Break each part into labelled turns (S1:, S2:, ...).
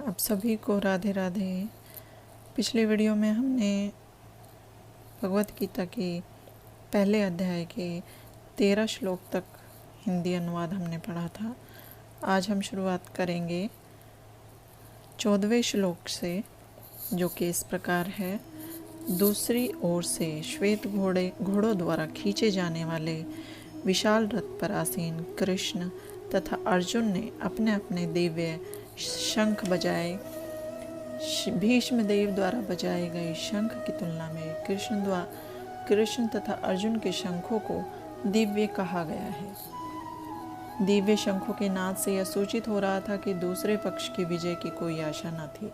S1: आप सभी को राधे राधे। पिछले वीडियो में हमने भगवत गीता के पहले अध्याय के 13 श्लोक तक हिंदी अनुवाद हमने पढ़ा था। आज हम शुरुआत करेंगे 14वें श्लोक से, जो कि इस प्रकार है। दूसरी ओर से श्वेत घोड़ों द्वारा खींचे जाने वाले विशाल रथ पर आसीन कृष्ण तथा अर्जुन ने अपने अपने दिव्य शंख बजाए। भीष्म देव द्वारा बजाए गए शंख की तुलना में कृष्ण तथा अर्जुन के शंखों को दिव्य कहा गया है। दिव्य शंखों के नाद से यह सूचित हो रहा था कि दूसरे पक्ष की विजय की कोई आशा न थी,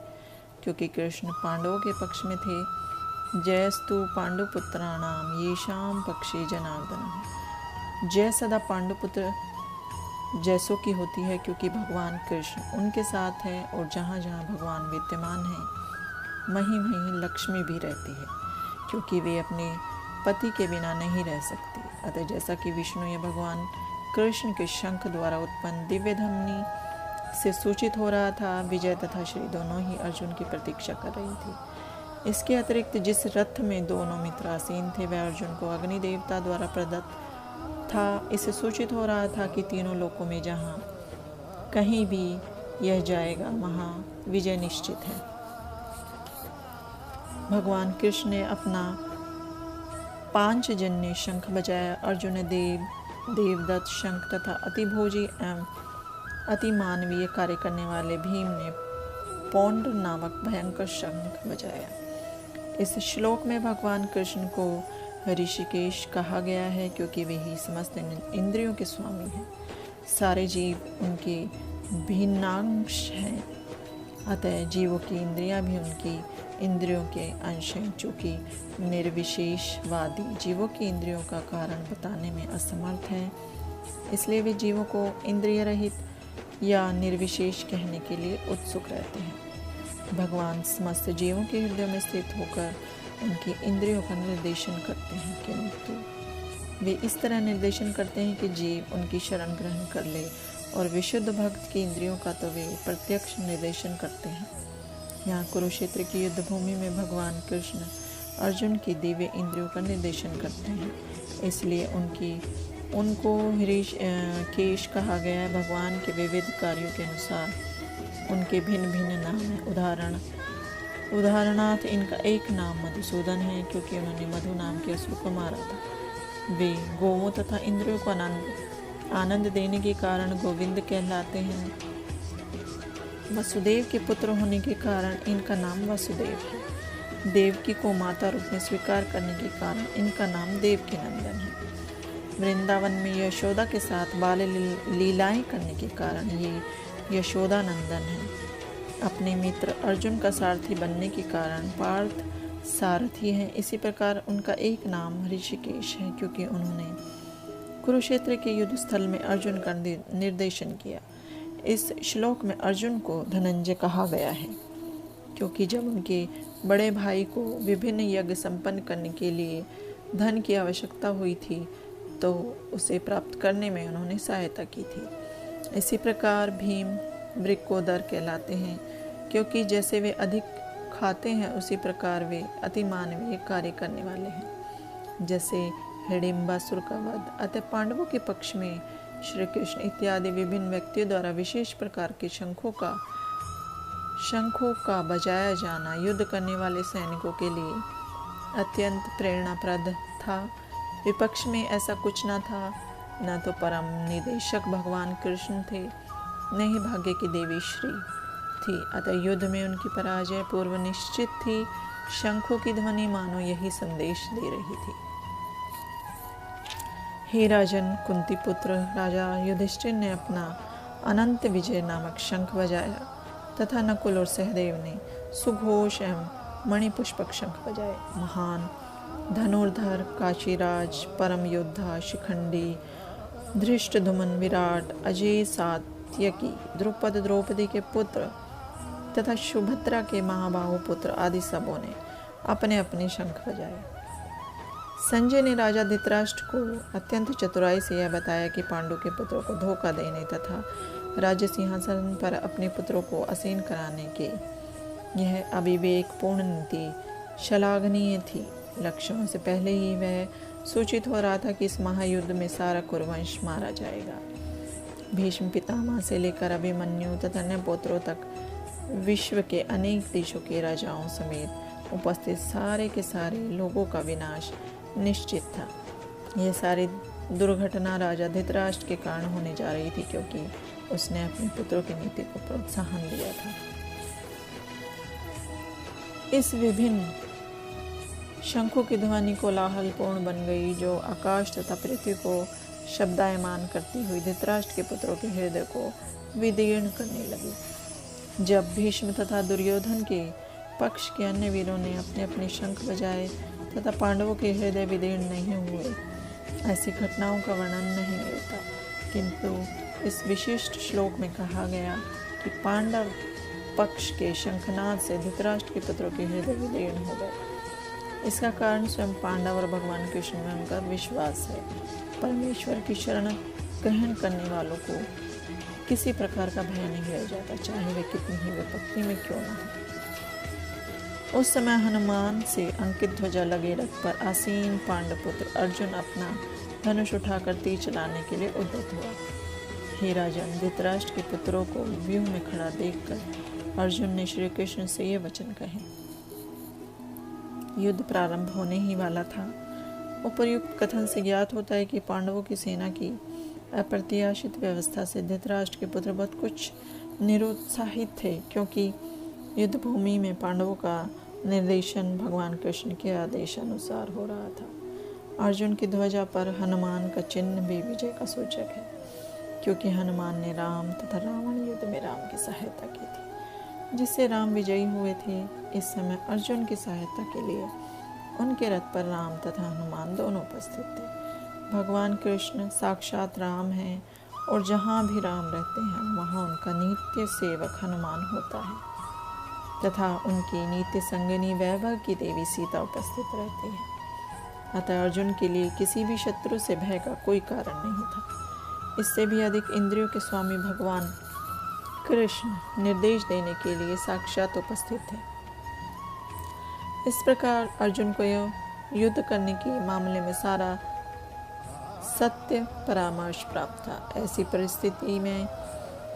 S1: क्योंकि कृष्ण पांडवों के पक्ष में थे। जयस्तु पांडुपुत्राणाम येषाम पक्षे जनार्दन। जय सदा पांडुपुत्र जैसों की होती है, क्योंकि भगवान कृष्ण उनके साथ है, और जहाँ जहाँ भगवान विद्यमान हैं वहीं वहीं लक्ष्मी भी रहती है, क्योंकि वे अपने पति के बिना नहीं रह सकती। अतः जैसा कि विष्णु या भगवान कृष्ण के शंख द्वारा उत्पन्न दिव्य ध्वनि से सूचित हो रहा था, विजय तथा श्री दोनों ही अर्जुन की प्रतीक्षा कर रही थी। इसके अतिरिक्त जिस रथ में दोनों मित्र आसीन थे वह अर्जुन को अग्नि देवता द्वारा प्रदत्त था। इससे सूचित हो रहा था कि तीनों लोकों में जहाँ कहीं भी यह जाएगा वहाँ विजय निश्चित है। भगवान कृष्ण ने अपना पांचजन्य शंख बजाया। अर्जुन ने देवदत्त शंख तथा अतिभोजी एवं अति मानवीय कार्य करने वाले भीम ने पौंड नामक भयंकर शंख बजाया। इस श्लोक में भगवान कृष्ण को ऋषिकेश कहा गया है, क्योंकि वे ही समस्त इंद्रियों के स्वामी हैं। सारे जीव उनके भिन्नांश हैं, अतः जीवों की इंद्रियां भी उनकी इंद्रियों के अंश हैं। चूँकि निर्विशेषवादी जीवों की इंद्रियों का कारण बताने में असमर्थ हैं, इसलिए वे जीवों को इंद्रिय रहित या निर्विशेष कहने के लिए उत्सुक रहते हैं। भगवान समस्त जीवों के हृदय में स्थित होकर उनकी इंद्रियों का निर्देशन करते हैं, किंतु वे इस तरह निर्देशन करते हैं कि जीव उनकी शरण ग्रहण कर ले, और विशुद्ध भक्त की इंद्रियों का तो वे प्रत्यक्ष निर्देशन करते हैं। यहाँ कुरुक्षेत्र की युद्ध भूमि में भगवान कृष्ण अर्जुन की दिव्य इंद्रियों का निर्देशन करते हैं, इसलिए उनको ऋषिकेश कहा गया है। भगवान के विविध कार्यों के अनुसार उनके भिन्न भिन्न नाम हैं। उदाहरणार्थ इनका एक नाम मधुसूदन है, क्योंकि उन्होंने मधु नाम के असुर को मारा था। वे गोवों तथा इंद्रियों को आनंद देने के कारण गोविंद कहलाते हैं। वसुदेव के पुत्र होने के कारण इनका नाम वसुदेव है। देवकी को माता रूप में स्वीकार करने के कारण इनका नाम देवकी नंदन है। वृंदावन में यशोदा के साथ बाल लीलाएं करने के कारण ये यशोदा नंदन है। अपने मित्र अर्जुन का सारथी बनने के कारण पार्थ सारथी हैं। इसी प्रकार उनका एक नाम ऋषिकेश है, क्योंकि उन्होंने कुरुक्षेत्र के युद्ध स्थल में अर्जुन का निर्देशन किया। इस श्लोक में अर्जुन को धनंजय कहा गया है, क्योंकि जब उनके बड़े भाई को विभिन्न यज्ञ संपन्न करने के लिए धन की आवश्यकता हुई थी, तो उसे प्राप्त करने में उन्होंने सहायता की थी। इसी प्रकार भीम वृकोदर कहलाते हैं, क्योंकि जैसे वे अधिक खाते हैं उसी प्रकार वे अति मानवीय कार्य करने वाले हैं। जैसे हिडिंबासुर का वध। अतः पांडवों के पक्ष में श्री कृष्ण इत्यादि विभिन्न व्यक्तियों द्वारा विशेष प्रकार के शंखों का बजाया जाना युद्ध करने वाले सैनिकों के लिए अत्यंत प्रेरणाप्रद था। विपक्ष में ऐसा कुछ न था, न तो परम निदेशक भगवान कृष्ण थे, न ही भाग्य की देवी श्री थी। अतः युद्ध में उनकी पराजय पूर्व निश्चित थी। शंखों की ध्वनि मानो यही संदेश दे रही थी। हे राजन, कुंती पुत्र राजा युधिष्ठिर ने अपना अनंत विजय नामक शंख बजाया, तथा नकुल और सहदेव ने सुघोष एवं मणिपुष्पक शंख बजाए। महान धनुर्धर काशीराज, परम योद्धा शिखंडी, धृष्टद्युम्न, विराट, अजय, सात्यकी, द्रुपद द्रौपदी के पुत्र तथा सुभद्रा के महाबाहु पुत्र आदि सबों ने अपने अपने शंख बजाए। संजय ने राजा धृतराष्ट्र को अत्यंत चतुराई से यह बताया कि पांडु के पुत्रों को धोखा देने तथा राज्य सिंहासन पर अपने पुत्रों को आसीन कराने के। यह अविवेकपूर्ण नीति श्लाघनीय थी। लक्षणों से पहले ही वह सूचित हो रहा था कि इस महायुद्ध में सारा कुरुवंश मारा जाएगा। भीष्म पितामह से लेकर अभिमन्यु तथा अन्य पुत्रों तक विश्व के अनेक देशों के राजाओं समेत उपस्थित सारे के सारे लोगों का विनाश निश्चित था। यह सारी दुर्घटना राजा धृतराष्ट्र के कारण होने जा रही थी, क्योंकि उसने अपने पुत्रों की नीति को प्रोत्साहन दिया था। इस विभिन्न शंखों की ध्वनि कोलाहलपूर्ण बन गई, जो आकाश तथा पृथ्वी को शब्दायमान करती हुई धृतराष्ट्र के पुत्रों के हृदय को विदीर्ण करने लगी। जब भीष्म तथा दुर्योधन के पक्ष के अन्य वीरों ने अपने अपने शंख बजाए तथा पांडवों के हृदय विदीर्ण नहीं हुए, ऐसी घटनाओं का वर्णन नहीं मिलता, किंतु इस विशिष्ट श्लोक में कहा गया कि पांडव पक्ष के शंखनाद से धृतराष्ट्र के पुत्रों के हृदय विदीर्ण हो गए। इसका कारण स्वयं पांडव और भगवान कृष्ण में उनका विश्वास है। परमेश्वर की शरण ग्रहण करने वालों को किसी प्रकार का भय नहीं रह जाता, चाहे वे कितनी ही विपत्ति में क्यों न हो। उस समय हनुमान से अंकित ध्वजा लगे रथ पर आसीन पांडवपुत्र अर्जुन अपना धनुष उठाकर तीर चलाने के लिए उद्यत हुआ। हे राजन, धृतराष्ट्र के पुत्रों को व्यूह में खड़ा देखकर अर्जुन ने श्री कृष्ण से ये वचन कहे। युद्ध प्रारंभ होने ही वाला था। उपर्युक्त कथन से ज्ञात होता है कि पांडवों की सेना की अप्रत्याशित व्यवस्था से धृतराष्ट्र के पुत्र बहुत कुछ निरुत्साहित थे, क्योंकि युद्ध भूमि में पांडवों का निर्देशन भगवान कृष्ण के आदेश अनुसार हो रहा था। अर्जुन की ध्वजा पर हनुमान का चिन्ह भी विजय का सूचक है, क्योंकि हनुमान ने राम तथा रावण युद्ध में राम की सहायता की थी, जिससे राम विजयी हुए थे। इस समय अर्जुन की सहायता के लिए उनके रथ पर राम तथा हनुमान दोनों उपस्थित थे। भगवान कृष्ण साक्षात राम हैं, और जहाँ भी राम रहते हैं वहाँ उनका नित्य सेवक हनुमान होता है, तथा उनकी नित्य संगिनी वैभव की देवी सीता उपस्थित रहती है। अतः अर्जुन के लिए किसी भी शत्रु से भय का कोई कारण नहीं था। इससे भी अधिक इंद्रियों के स्वामी भगवान कृष्ण निर्देश देने के लिए साक्षात उपस्थित थे। इस प्रकार अर्जुन को युद्ध करने के मामले में सारा सत्य परामर्श प्राप्त था। ऐसी परिस्थिति में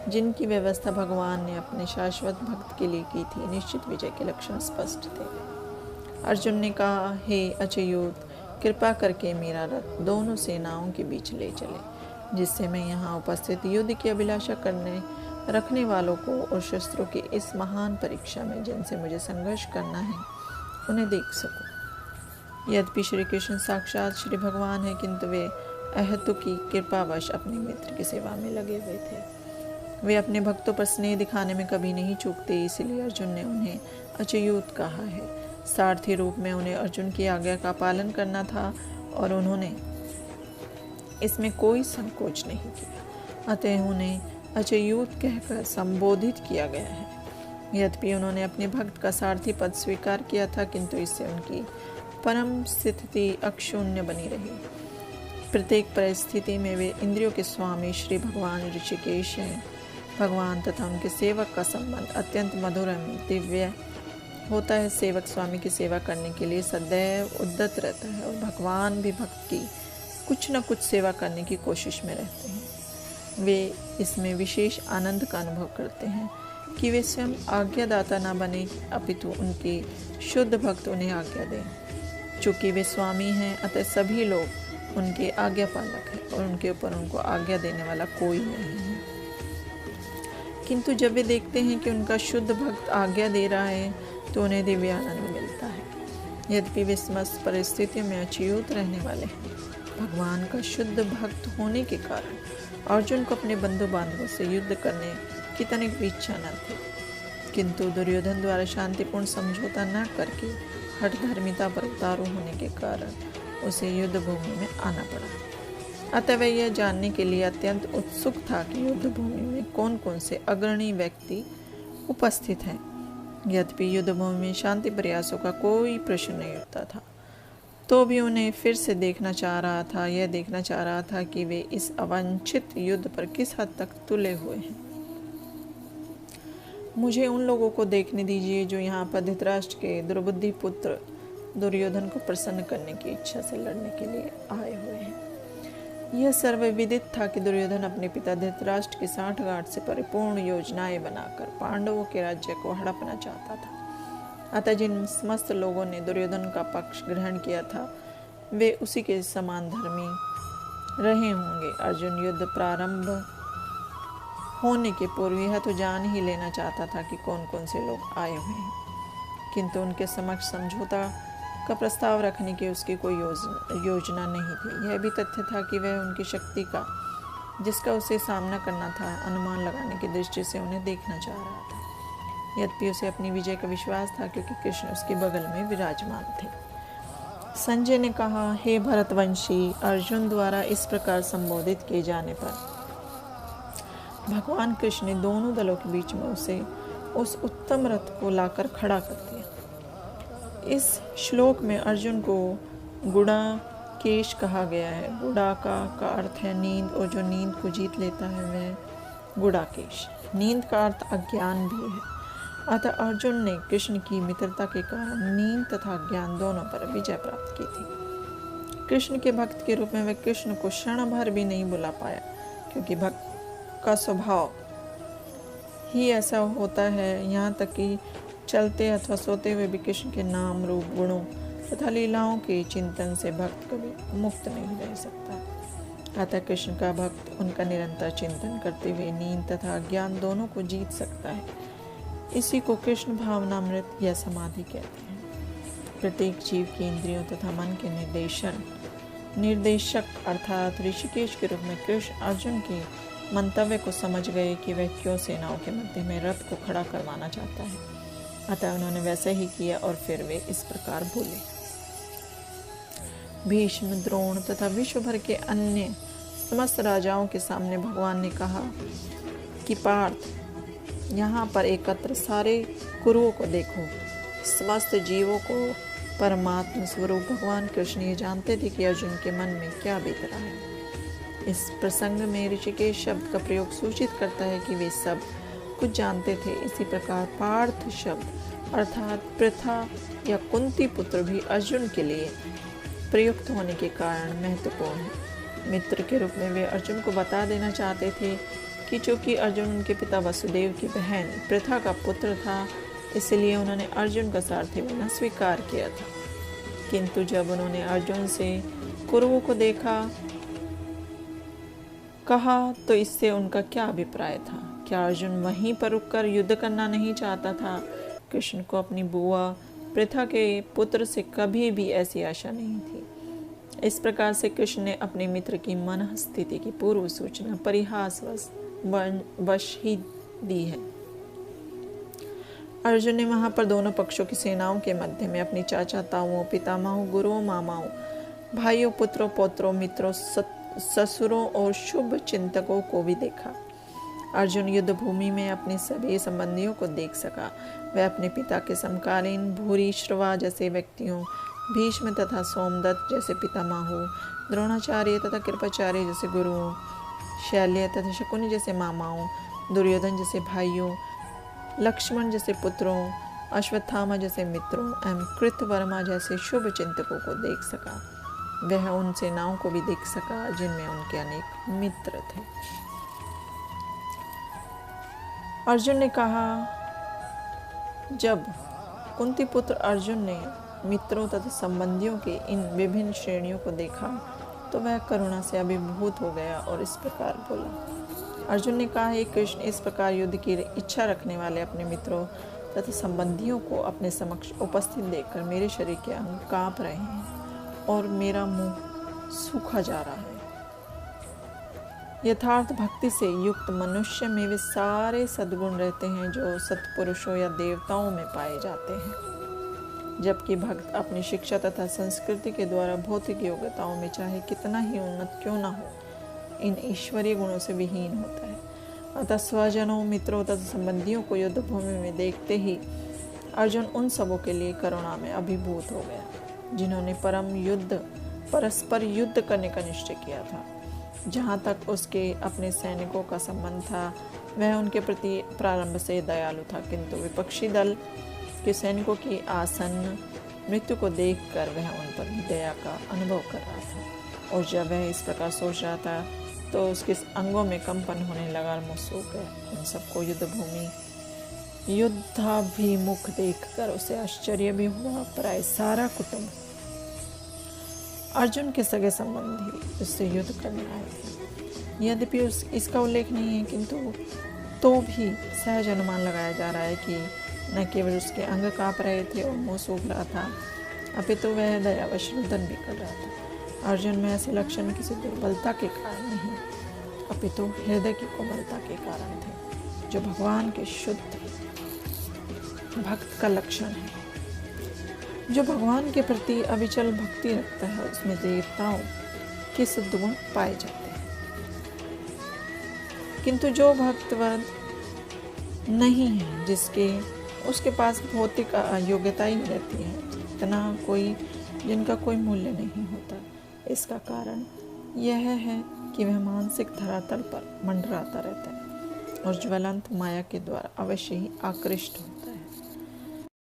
S1: जिनकी व्यवस्था भगवान ने अपने शाश्वत भक्त के लिए की थी, निश्चित विजय के लक्षण स्पष्ट थे। अर्जुन ने कहा, हे अच्युत, कृपा करके मेरा रथ दोनों सेनाओं के बीच ले चले, जिससे मैं यहाँ उपस्थित युद्ध की अभिलाषा करने रखने वालों को और शस्त्रों की इस महान परीक्षा में जिनसे मुझे संघर्ष करना है, उन्हें देख सकूं। यद्यपि श्री कृष्ण साक्षात श्री भगवान है, किंतु वे अहेतुकी कृपावश अपने मित्र की सेवा में लगे हुए थे। वे अपने भक्तों पर स्नेह दिखाने में कभी नहीं चूकते, इसलिए अर्जुन ने उन्हें अच्युत कहा है। सारथी रूप में उन्हें अर्जुन की आज्ञा का पालन करना था, और उन्होंने इसमें कोई संकोच नहीं किया। अतः उन्हें अच्युत कहकर संबोधित किया गया है। यद्यपि उन्होंने अपने भक्त का सारथी पद स्वीकार किया था, किंतु इससे उनकी परम स्थिति अक्षुण्य बनी रही। प्रत्येक परिस्थिति में वे इंद्रियों के स्वामी श्री भगवान ऋषिकेश हैं। भगवान तथा उनके सेवक का संबंध अत्यंत मधुर एवं दिव्य होता है। सेवक स्वामी की सेवा करने के लिए सदैव उद्यत रहता है, और भगवान भी भक्त की कुछ न कुछ सेवा करने की कोशिश में रहते हैं। वे इसमें विशेष आनंद का अनुभव करते हैं कि वे स्वयं आज्ञादाता न बने, अपितु उनके शुद्ध भक्त उन्हें आज्ञा दें। चूँकि वे स्वामी हैं, अतः सभी लोग उनके आज्ञा पालक हैं, और उनके ऊपर उनको आज्ञा देने वाला कोई नहीं है। किंतु जब वे देखते हैं कि उनका शुद्ध भक्त आज्ञा दे रहा है, तो उन्हें दिव्य आनंद मिलता है। यद्यपि वे समस्त परिस्थितियों में अच्युत रहने वाले हैं, भगवान का शुद्ध भक्त होने के कारण अर्जुन को अपने बंधु बांधवों से युद्ध करने की तनिक भी इच्छा न थी। किंतु दुर्योधन द्वारा शांतिपूर्ण समझौता न करके हठधर्मिता पर उतारू होने के कारण उसे युद्ध भूमि में आना पड़ा। अतः वह यह जानने के लिए अत्यंत उत्सुक था कि युद्ध भूमि में कौन कौन से अग्रणी व्यक्ति उपस्थित हैं। यद्यपि युद्ध भूमि में शांति प्रयासों का कोई प्रश्न नहीं उठता था, तो भी उन्हें फिर से देखना चाह रहा था कि वे इस अवांछित युद्ध पर किस हद तक तुले हुए हैं। मुझे उन लोगों को देखने दीजिए जो यहाँ पर धृतराष्ट्र के दुर्बुद्धि पुत्र दुर्योधन को प्रसन्न करने की इच्छा से लड़ने के लिए आए हुए हैं। यह सर्वविदित था कि दुर्योधन अपने पिता धृतराष्ट्र की सांठगांठ से परिपूर्ण योजनाएं बनाकर पांडवों के राज्य को हड़पना चाहता था। अतः जिन समस्त लोगों ने दुर्योधन का पक्ष ग्रहण किया था वे उसी के समान धर्मी रहे होंगे। अर्जुन युद्ध प्रारंभ होने के पूर्व यह तो जान ही लेना चाहता था कि कौन कौन से लोग आए हुए हैं, किंतु उनके समक्ष समझौता का प्रस्ताव रखने की उसकी कोई योजना नहीं थी। यह भी तथ्य था कि वह उनकी शक्ति का, जिसका उसे सामना करना था, अनुमान लगाने की दृष्टि से उन्हें देखना चाह रहा था। यद्यपि उसे अपनी विजय का विश्वास था क्योंकि कृष्ण उसके बगल में विराजमान थे। संजय ने कहा, हे भरतवंशी, अर्जुन द्वारा इस प्रकार संबोधित किए जाने पर भगवान कृष्ण ने दोनों दलों के बीच में उसे उस उत्तम रथ को लाकर खड़ा कर दिया। इस श्लोक में अर्जुन को गुड़ाकेश कहा गया है। गुड़ाका का अर्थ है नींद, और जो नींद को जीत लेता है वह गुड़ाकेश। नींद का अर्थ अज्ञान भी है। अतः अर्जुन ने कृष्ण की मित्रता के कारण नींद तथा ज्ञान दोनों पर विजय प्राप्त की थी। कृष्ण के भक्त के रूप में वह कृष्ण को क्षण भर भी नहीं भुला पाया, क्योंकि भक्त का स्वभाव ही ऐसा होता है। यहाँ तक कि चलते अथवा सोते हुए भी कृष्ण के नाम, रूप, गुणों तथा लीलाओं के चिंतन से भक्त कभी मुक्त नहीं रह सकता। अतः कृष्ण का भक्त उनका निरंतर चिंतन करते हुए नींद तथा ज्ञान दोनों को जीत सकता है। इसी को कृष्ण भावनामृत या समाधि कहते हैं। प्रत्येक जीव की इंद्रियों तथा मन के निर्देशक अर्थात ऋषिकेश के रूप में कृष्ण अर्जुन के मंतव्य को समझ गए कि वह क्यों सेनाओं के मध्य में रथ को खड़ा करवाना चाहता है। अतः उन्होंने वैसा ही किया और फिर वे इस प्रकार बोले। भीष्म, द्रोण तथा विश्व भर के अन्य समस्त राजाओं के सामने भगवान ने कहा कि पार्थ, यहाँ पर एकत्र सारे कुरुओं को देखो। समस्त जीवों को परमात्मा स्वरूप भगवान कृष्ण ये जानते थे कि अर्जुन के मन में क्या बीत रहा है। इस प्रसंग में ऋषिकेश शब्द का प्रयोग सूचित करता है कि वे सब कुछ जानते थे। इसी प्रकार पार्थ शब्द अर्थात प्रथा या कुंती पुत्र भी अर्जुन के लिए प्रयुक्त होने के कारण महत्वपूर्ण है। मित्र के रूप में वे अर्जुन को बता देना चाहते थे कि चूंकि अर्जुन उनके पिता वसुदेव की बहन प्रथा का पुत्र था, इसलिए उन्होंने अर्जुन का सारथी बनना स्वीकार किया था। किंतु जब उन्होंने अर्जुन से कुरुओं को कहा तो इससे उनका क्या अभिप्राय था? क्या अर्जुन वहीं पर रुककर युद्ध करना नहीं चाहता था? कृष्ण को अपनी बुआ प्रथा के पुत्र से कभी भी ऐसी आशा नहीं थी। इस प्रकार से कृष्ण ने अपने मित्र की मन स्थिति की पूर्व सूचना परिहासवश ही दी है। अर्जुन ने वहां पर दोनों पक्षों की सेनाओं के मध्य में अपनी चाचा, ताऊओं, पितामहों, गुरुओं, मामाओं, भाइयों, पुत्रों, पौत्रों, मित्रों, ससुरों और शुभ चिंतकों को भी देखा। अर्जुन युद्ध भूमि में अपने सभी संबंधियों को देख सका। वह अपने पिता के समकालीन भूरिश्रवा जैसे व्यक्तियों, भीष्म तथा सोमदत्त जैसे पितामहों, द्रोणाचार्य तथा कृपाचार्य जैसे गुरुओं, शैल्य तथा शकुनि जैसे मामाओं, दुर्योधन जैसे भाइयों, लक्ष्मण जैसे पुत्रों, अश्वत्थामा जैसे मित्रों एवं कृतवर्मा जैसे शुभ चिंतकों को देख सका। वह उन सेनाओं को भी देख सका जिनमें उनके अनेक मित्र थे। अर्जुन ने कहा, जब कुंती पुत्र अर्जुन ने मित्रों तथा संबंधियों के इन विभिन्न श्रेणियों को देखा तो वह करुणा से अभिभूत हो गया और इस प्रकार बोला। अर्जुन ने कहा, हे कृष्ण, इस प्रकार युद्ध की इच्छा रखने वाले अपने मित्रों तथा संबंधियों को अपने समक्ष उपस्थित देखकर मेरे शरीर के अंग कांप रहे हैं और मेरा मुंह सूखा जा रहा है। यथार्थ भक्ति से युक्त मनुष्य में वे सारे सद्गुण रहते हैं जो सत्पुरुषों या देवताओं में पाए जाते हैं, जबकि भक्त अपनी शिक्षा तथा संस्कृति के द्वारा भौतिक योग्यताओं में चाहे कितना ही उन्नत क्यों न हो, इन ईश्वरीय गुणों से विहीन होता है। अतः स्वजनों, मित्रों तथा संबंधियों को युद्ध भूमि में देखते ही अर्जुन उन सबों के लिए करुणा में अभिभूत हो गया जिन्होंने परस्पर युद्ध करने का निश्चय किया था। जहाँ तक उसके अपने सैनिकों का संबंध था, वह उनके प्रति प्रारंभ से दयालु था, किंतु विपक्षी दल के सैनिकों की आसन्न मृत्यु को देखकर वह उन पर दया का अनुभव कर रहा था। और जब वह इस प्रकार सोच रहा था तो उसके अंगों में कंपन होने लगा और मुँह सूख गया। उन सबको युद्धभूमि युद्धाभिमुख देखकर उसे आश्चर्य भी हुआ। प्राय सारा कुटुंब, अर्जुन के सगे संबंधी उससे युद्ध करने आए थे। यद्यपि इसका उल्लेख नहीं है, किंतु तो भी सहज अनुमान लगाया जा रहा है कि न केवल उसके अंग काँप रहे थे और मुँह सूख रहा था, अपितु वह दयावश रुदन भी कर रहा था। अर्जुन में ऐसे लक्षण किसी दुर्बलता के कारण नहीं, अपितु हृदय की कोमलता के कारण थे, जो भगवान के शुद्ध भक्त का लक्षण है। जो भगवान के प्रति अविचल भक्ति रखता है उसमें देवताओं के सिद्ध गुण पाए जाते हैं। किंतु जो भक्तवद नहीं है, उसके पास भौतिक योग्यता ही रहती है, जिनका कोई मूल्य नहीं होता, इसका कारण यह है कि वह मानसिक धरातल पर मंडराता रहता है और ज्वलंत माया के द्वारा अवश्य ही आकृष्ट होता है।